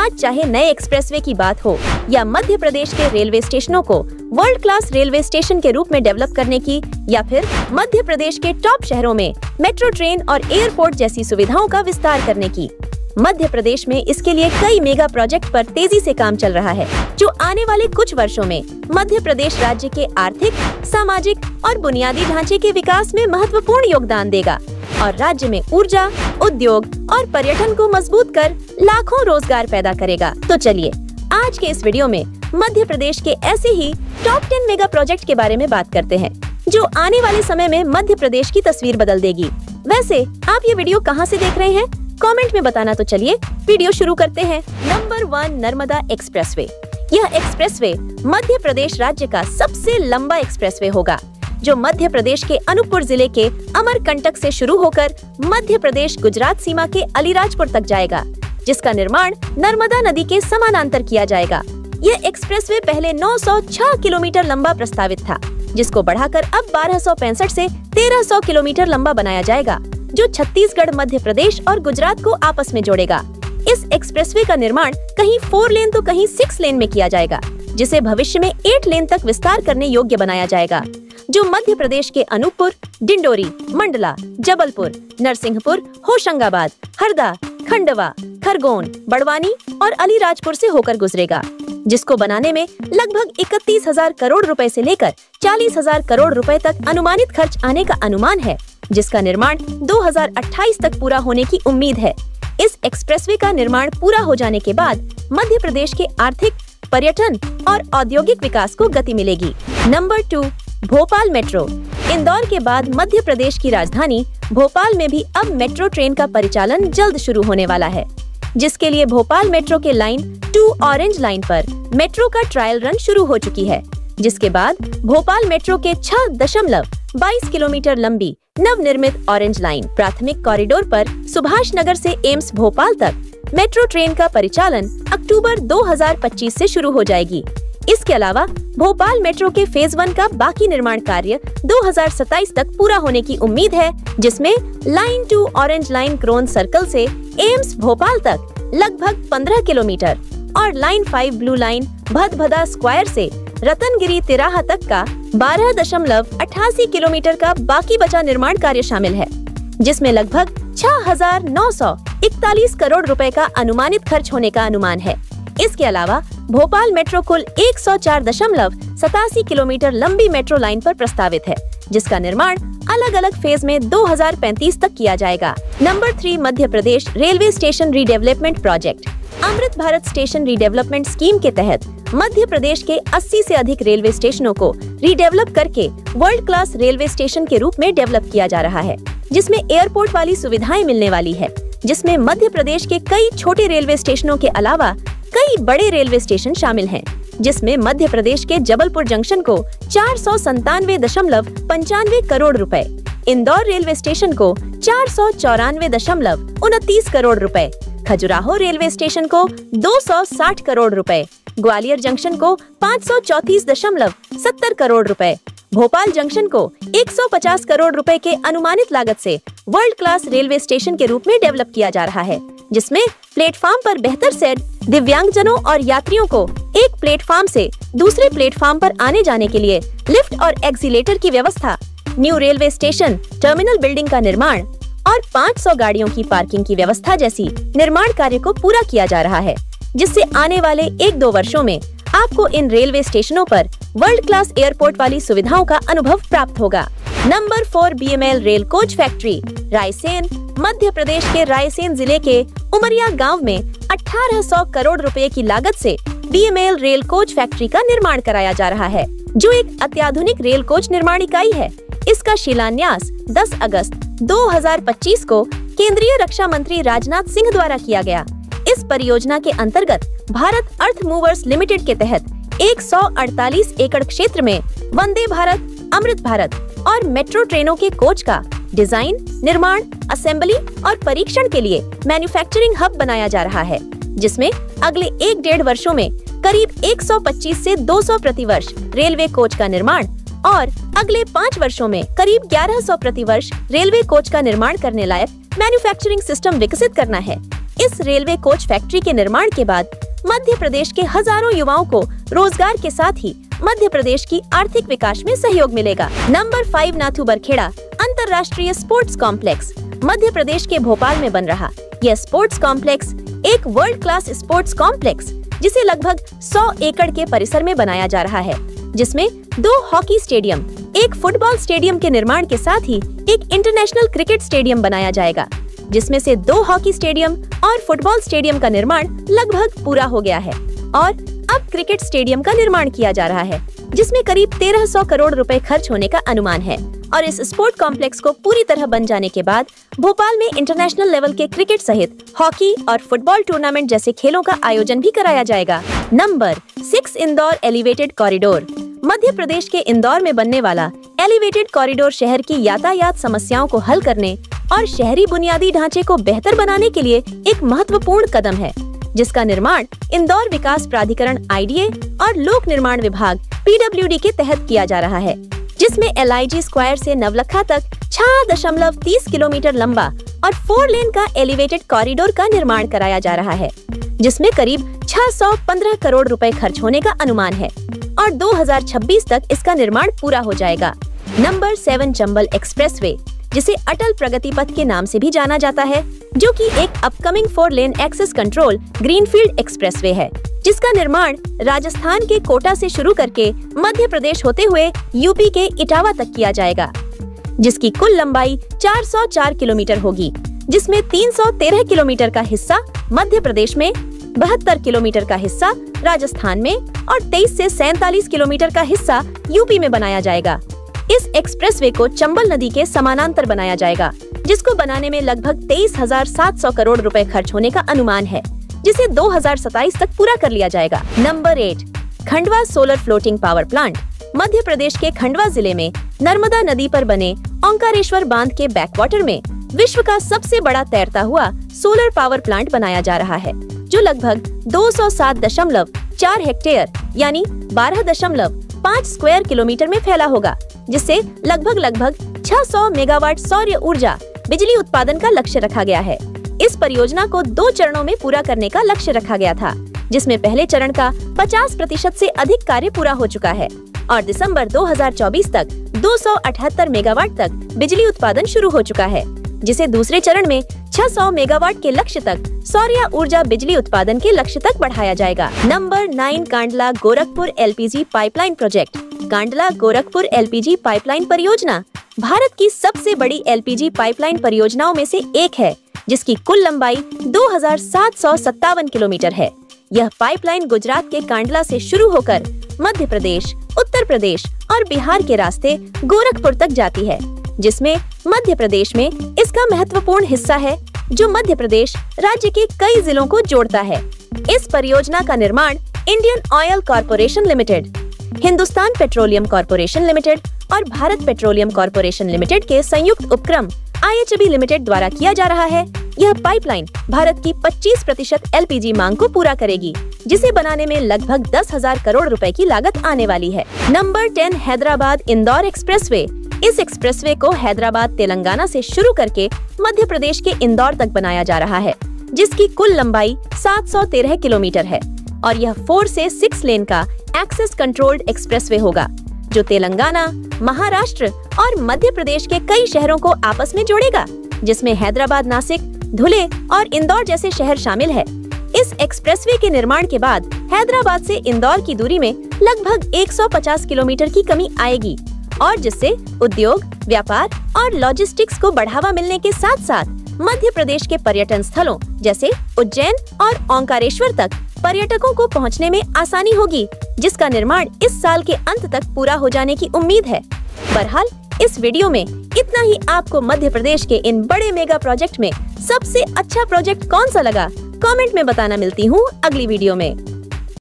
आज चाहे नए एक्सप्रेसवे की बात हो या मध्य प्रदेश के रेलवे स्टेशनों को वर्ल्ड क्लास रेलवे स्टेशन के रूप में डेवलप करने की, या फिर मध्य प्रदेश के टॉप शहरों में मेट्रो ट्रेन और एयरपोर्ट जैसी सुविधाओं का विस्तार करने की, मध्य प्रदेश में इसके लिए कई मेगा प्रोजेक्ट पर तेजी से काम चल रहा है, जो आने वाले कुछ वर्षों में मध्य प्रदेश राज्य के आर्थिक, सामाजिक और बुनियादी ढांचे के विकास में महत्वपूर्ण योगदान देगा और राज्य में ऊर्जा, उद्योग और पर्यटन को मजबूत कर लाखों रोजगार पैदा करेगा। तो चलिए आज के इस वीडियो में मध्य प्रदेश के ऐसे ही टॉप 10 मेगा प्रोजेक्ट के बारे में बात करते हैं, जो आने वाले समय में मध्य प्रदेश की तस्वीर बदल देगी। वैसे आप ये वीडियो कहाँ से देख रहे हैं, कमेंट में बताना। तो चलिए वीडियो शुरू करते हैं। Number 1, Narmada expressway. यह एक्सप्रेसवे मध्य प्रदेश राज्य का सबसे लंबा एक्सप्रेसवे होगा, जो मध्य प्रदेश के अनूपपुर जिले के अमरकंटक से शुरू होकर मध्य प्रदेश गुजरात सीमा के अलीराजपुर तक जाएगा, जिसका निर्माण नर्मदा नदी के समानांतर किया जाएगा। यह एक्सप्रेसवे पहले 906 किलोमीटर लंबा प्रस्तावित था, जिसको बढ़ाकर अब 1265 से 1300 किलोमीटर लंबा बनाया जाएगा, जो छत्तीसगढ़, मध्य प्रदेश और गुजरात को आपस में जोड़ेगा। इस एक्सप्रेसवे का निर्माण कहीं 4 लेन तो कहीं 6 लेन में किया जाएगा, जिसे भविष्य में 8 लेन तक विस्तार करने योग्य बनाया जाएगा, जो मध्य प्रदेश के अनूपपुर, डिंडोरी, मंडला, जबलपुर, नरसिंहपुर, होशंगाबाद, हरदा, खंडवा, खरगोन, बड़वानी और अलीराजपुर से होकर गुजरेगा, जिसको बनाने में लगभग 31,000 करोड़ रुपए से लेकर 40,000 करोड़ रुपए तक अनुमानित खर्च आने का अनुमान है, जिसका निर्माण 2028 तक पूरा होने की उम्मीद है। इस एक्सप्रेसवे का निर्माण पूरा हो जाने के बाद मध्य प्रदेश के आर्थिक, पर्यटन और औद्योगिक विकास को गति मिलेगी। Number 2, Bhopal metro. इंदौर के बाद मध्य प्रदेश की राजधानी भोपाल में भी अब मेट्रो ट्रेन का परिचालन जल्द शुरू होने वाला है, जिसके लिए भोपाल मेट्रो के लाइन 2 ऑरेंज लाइन पर मेट्रो का ट्रायल रन शुरू हो चुकी है, जिसके बाद भोपाल मेट्रो के 6.22 किलोमीटर लंबी नवनिर्मित ऑरेंज लाइन प्राथमिक कॉरिडोर पर सुभाष नगर से एम्स भोपाल तक मेट्रो ट्रेन का परिचालन अक्टूबर 2025 से शुरू हो जाएगी। इसके अलावा भोपाल मेट्रो के फेज 1 का बाकी निर्माण कार्य 2027 तक पूरा होने की उम्मीद है, जिसमें line 2 orange line Karond circle से एम्स भोपाल तक लगभग 15 किलोमीटर और line 5 blue line Bhadbhada square से रतनगिरी तिराहा तक का 12.88 किलोमीटर का बाकी बचा निर्माण कार्य शामिल है, जिसमें लगभग 6,941 करोड़ रुपए का अनुमानित खर्च होने का अनुमान है। इसके अलावा भोपाल मेट्रो कुल 104.87 किलोमीटर लंबी मेट्रो लाइन पर प्रस्तावित है, जिसका निर्माण अलग अलग फेज में 2035 तक किया जाएगा। Number 3, Madhya Pradesh railway station redevelopment project. Amrit Bharat station redevelopment scheme के तहत मध्य प्रदेश के 80 से अधिक रेलवे स्टेशनों को रीडेवलप करके वर्ल्ड क्लास रेलवे स्टेशन के रूप में डेवलप किया जा रहा है, जिसमें एयरपोर्ट वाली सुविधाएं मिलने वाली है, जिसमें मध्य प्रदेश के कई छोटे रेलवे स्टेशनों के अलावा कई बड़े रेलवे स्टेशन शामिल हैं, जिसमें मध्य प्रदेश के जबलपुर जंक्शन को 497.95 करोड़ रुपए, इंदौर रेलवे स्टेशन को 494.29 करोड़ रुपए, खजुराहो रेलवे स्टेशन को 260 करोड़ रुपए, ग्वालियर जंक्शन को 534.70 करोड़ रुपए, भोपाल जंक्शन को 150 करोड़ रुपए के अनुमानित लागत से वर्ल्ड क्लास रेलवे स्टेशन के रूप में डेवलप किया जा रहा है, जिसमें प्लेटफॉर्म पर बेहतर सेट, दिव्यांगजनों और यात्रियों को एक प्लेटफॉर्म से दूसरे प्लेटफॉर्म पर आने जाने के लिए लिफ्ट और एक्सीलेटर की व्यवस्था, new railway station terminal building का निर्माण और 500 गाड़ियों की पार्किंग की व्यवस्था जैसी निर्माण कार्य को पूरा किया जा रहा है, जिससे आने वाले 1-2 वर्षों में आपको इन रेलवे स्टेशनों पर वर्ल्ड क्लास एयरपोर्ट वाली सुविधाओं का अनुभव प्राप्त होगा। Number 4, BML rail coach factory, Raisen. Madhya Pradesh के रायसेन जिले के उमरिया गांव में 1800 करोड़ रुपए की लागत से BML रेल कोच फैक्ट्री का निर्माण कराया जा रहा है, जो एक अत्याधुनिक रेल कोच निर्माण इकाई है। इसका शिलान्यास 10 अगस्त 2025 को केंद्रीय रक्षा मंत्री राजनाथ सिंह द्वारा किया गया। इस परियोजना के अंतर्गत भारत अर्थ मूवर्स लिमिटेड के तहत 148 एकड़ क्षेत्र में वंदे भारत, अमृत भारत और मेट्रो ट्रेनों के कोच का डिजाइन, निर्माण, असेंबली और परीक्षण के लिए मैन्युफैक्चरिंग हब बनाया जा रहा है, जिसमें अगले 1-1.5 वर्षों में करीब 125 से 200 प्रतिवर्ष रेलवे कोच का निर्माण और अगले 5 वर्षों में करीब 1100 प्रतिवर्ष रेलवे कोच का निर्माण करने लायक मैन्युफैक्चरिंग सिस्टम विकसित करना है। इस रेलवे कोच फैक्ट्री के निर्माण के बाद मध्य प्रदेश के हजारों युवाओं को रोजगार के साथ ही मध्य प्रदेश की आर्थिक विकास में सहयोग मिलेगा। नंबर 5 नाथू बरखेड़ा अंतर्राष्ट्रीय स्पोर्ट्स कॉम्प्लेक्स मध्य प्रदेश के भोपाल में बन रहा यह स्पोर्ट्स कॉम्प्लेक्स एक वर्ल्ड क्लास स्पोर्ट्स कॉम्प्लेक्स जिसे लगभग 100 एकड़ के परिसर में बनाया जा रहा है, जिसमें 2 हॉकी स्टेडियम, एक फुटबॉल स्टेडियम के निर्माण के साथ ही एक इंटरनेशनल क्रिकेट स्टेडियम बनाया जाएगा, जिसमें से 2 हॉकी स्टेडियम और फुटबॉल स्टेडियम का निर्माण लगभग पूरा हो गया है और अब क्रिकेट स्टेडियम का निर्माण किया जा रहा है, जिसमें करीब 1300 करोड़ रुपए खर्च होने का अनुमान है। और इस स्पोर्ट कॉम्प्लेक्स को पूरी तरह बन जाने के बाद भोपाल में इंटरनेशनल लेवल के क्रिकेट सहित हॉकी और फुटबॉल टूर्नामेंट जैसे खेलों का आयोजन भी कराया जाएगा। नंबर 6 इंदौर एलिवेटेड कॉरिडोर मध्य प्रदेश के इंदौर में बनने वाला एलिवेटेड कॉरिडोर शहर की यातायात समस्याओं को हल करने और शहरी बुनियादी ढांचे को बेहतर बनाने के लिए एक महत्वपूर्ण कदम है, जिसका निर्माण इंदौर विकास प्राधिकरण IDA और लोक निर्माण विभाग PWD के तहत किया जा रहा है, जिसमें LIG स्क्वायर से नवलखा तक 6.30 किलोमीटर लंबा और 4 लेन का एलिवेटेड कॉरिडोर का निर्माण कराया जा रहा है, जिसमें करीब 615 करोड़ रुपए खर्च होने का अनुमान है और 2026 तक इसका निर्माण पूरा हो जाएगा। नंबर 7 चंबल एक्सप्रेसवे, जिसे अटल प्रगति पथ के नाम से भी जाना जाता है, जो कि एक upcoming 4 lane access control greenfield expressway है, जिसका निर्माण राजस्थान के कोटा से शुरू करके मध्य प्रदेश होते हुए यूपी के इटावा तक किया जाएगा, जिसकी कुल लंबाई 404 किलोमीटर होगी, जिसमें 313 किलोमीटर का हिस्सा मध्य प्रदेश में, 72 किलोमीटर का हिस्सा राजस्थान में और 23 से 47 किलोमीटर का हिस्सा यूपी में बनाया जाएगा। इस एक्सप्रेसवे को चंबल नदी के समानांतर बनाया जाएगा, जिसको बनाने में लगभग 23,700 करोड़ रुपए खर्च होने का अनुमान है, जिसे 2027 तक पूरा कर लिया जाएगा। Number 8 Khandwa solar floating power plant Madhya Pradesh के खंडवा जिले में नर्मदा नदी पर बने ओंकारेश्वर बांध के बैकवाटर में विश्व का सबसे बड़ा तैरता हुआ सोलर पावर प्लांट बनाया जा रहा है, जो लगभग 207.4 हेक्टेयर यानी 12.5 स्क्वायर किलोमीटर में फैला होगा, जिससे लगभग 600 मेगावाट सौर ऊर्जा बिजली उत्पादन का लक्ष्य रखा गया है। इस परियोजना को 2 चरणों में पूरा करने का लक्ष्य रखा गया था, जिसमें पहले चरण का 50% से अधिक कार्य पूरा हो चुका है और दिसंबर 2024 तक 278 मेगावाट तक बिजली उत्पादन शुरू हो चुका है, जिसे दूसरे चरण में 600 मेगावाट के लक्ष्य तक सौर ऊर्जा बिजली उत्पादन के लक्ष्य तक बढ़ाया जाएगा। Number 9 Kandla Gorakhpur LPG pipeline project Kandla Gorakhpur LPG pipeline परियोजना भारत की सबसे बड़ी LPG पाइपलाइन परियोजनाओं में से एक है, जिसकी कुल लंबाई 2757 किलोमीटर है। यह पाइपलाइन गुजरात के कांडला से शुरू होकर मध्य प्रदेश, उत्तर प्रदेश और बिहार के रास्ते गोरखपुर तक जाती है, जिसमें मध्य प्रदेश में इसका महत्वपूर्ण हिस्सा है, जो मध्य प्रदेश राज्य के कई जिलों को जोड़ता है। इस परियोजना का निर्माण Indian oil corporation limited, Hindustan petroleum corporation limited और भारत पेट्रोलियम कॉर्पोरेशन लिमिटेड के संयुक्त उपक्रम IHB लिमिटेड द्वारा किया जा रहा है। यह पाइपलाइन भारत की 25% LPG मांग को पूरा करेगी, जिसे बनाने में लगभग 10,000 करोड़ रुपए की लागत आने वाली है। Number 10 Hyderabad Indore expressway. इस एक्सप्रेसवे को हैदराबाद तेलंगाना से शुरू करके मध्य प्रदेश के इंदौर तक बनाया जा रहा है, जिसकी कुल लंबाई 713 किलोमीटर है और यह 4 से 6 लेन का एक्सेस कंट्रोल्ड एक्सप्रेसवे होगा, जो तेलंगाना, महाराष्ट्र और मध्य प्रदेश के कई शहरों को आपस में जोड़ेगा, जिसमें हैदराबाद, नासिक, धुले और इंदौर जैसे शहर शामिल है। इस एक्सप्रेसवे के निर्माण के बाद हैदराबाद से इंदौर की दूरी में लगभग 150 किलोमीटर की कमी आएगी और जिससे उद्योग, व्यापार और लॉजिस्टिक्स को बढ़ावा मिलने के साथ साथ मध्य प्रदेश के पर्यटन स्थलों जैसे उज्जैन और ओंकारेश्वर तक पर्यटकों को पहुंचने में आसानी होगी, जिसका निर्माण इस साल के अंत तक पूरा हो जाने की उम्मीद है। बहरहाल इस वीडियो में इतना ही। आपको मध्य प्रदेश के इन बड़े मेगा प्रोजेक्ट में सबसे अच्छा प्रोजेक्ट कौन सा लगा, कमेंट में बताना। मिलती हूँ अगली वीडियो में।